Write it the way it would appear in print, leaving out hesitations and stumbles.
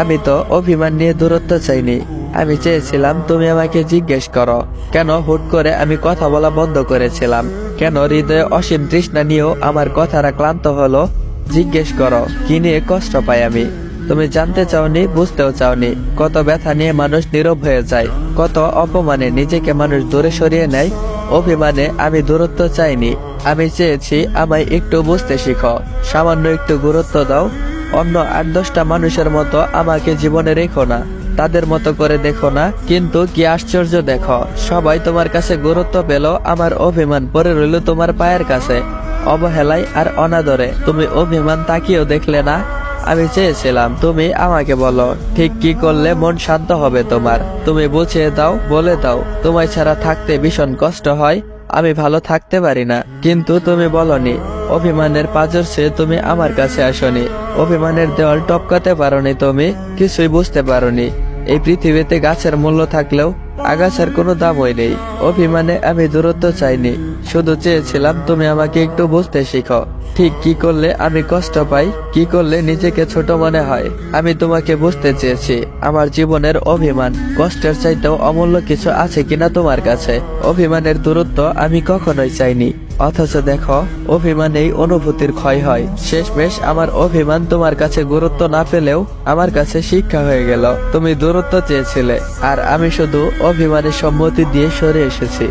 আমি তো অভিমান নিয়ে দূরত্ব চাইনি। আমি চেয়েছিলাম তুমি আমাকে জিজ্ঞেস করো কেন হুট করে আমি কথা বলা বন্ধ করেছিলাম, কেন হৃদয়ে অসীম তৃষ্ণা নিয়েও আমার কথাটা ক্লান্ত হলো। জিজ্ঞেস করো কি নিয়ে কষ্ট পাই আমি। তুমি জানতে চাওনি, বুঝতেও চাওনি কত ব্যথা নিয়ে মানুষ নীরব হয়ে যায়, কত অপমানে নিজেকে মানুষ দূরে সরিয়ে নেয়। অভিমানে আমি দূরত্ব চাইনি, আমি চেয়েছি আমায় একটু বুঝতে শিখো, সামান্য একটু গুরুত্ব দাও। অন্য 8-10টা মানুষের মতো আমাকে জীবনে রেখো না, তাদের মতো করে দেখো না। কিন্তু কি আশ্চর্য দেখো, সবাই তোমার কাছে গুরুত্ব পেল, আমার অভিমান পড়ে রইল তোমার পায়ের কাছে। অবহেলায় আর অনাদরে তুমি অভিমান তাকিয়েও দেখলে না। আমি চেয়েছিলাম তুমি আমাকে বলো ঠিক কি করলে মন শান্ত হবে তোমার। তুমি বুঝিয়ে দাও, বলে দাও তোমায় ছাড়া থাকতে ভীষণ কষ্ট হয়, আমি ভালো থাকতে পারি না। কিন্তু তুমি বলনি। অভিমানের পাঁজর চেয়ে তুমি আমার কাছে আসনি, অভিমানের দেওয়াল টপকাতে পারোনি, তুমি কিছুই বুঝতে পারোনি। এই পৃথিবীতে গাছের মূল্য থাকলেও আগাছার কোনো দামই নেই। অভিমানে আমি দূরত্ব চাইনি, শুধু চেয়েছিলাম তুমি আমাকে একটু বুঝতে শিখো। ঠিক কি করলে আমি কষ্ট পাই, কি করলে নিজেকে ছোট মনে হয়, আমি তোমাকে বুঝতে চেয়েছি। আমার জীবনের অভিমান কষ্টের চাইতেও অমূল্য কিছু আছে কিনা তোমার কাছে। অভিমানের দূরত্ব আমি কখনোই চাইনি, অথচ দেখো অভিমানেই অনুভূতির ক্ষয় হয়। শেষমেশ আমার অভিমান তোমার কাছে গুরুত্ব না পেলেও আমার কাছে শিক্ষা হয়ে গেল। তুমি দূরত্ব চেয়েছিলে আর আমি শুধু অভিমানের সম্মতি দিয়ে সরে এসেছি।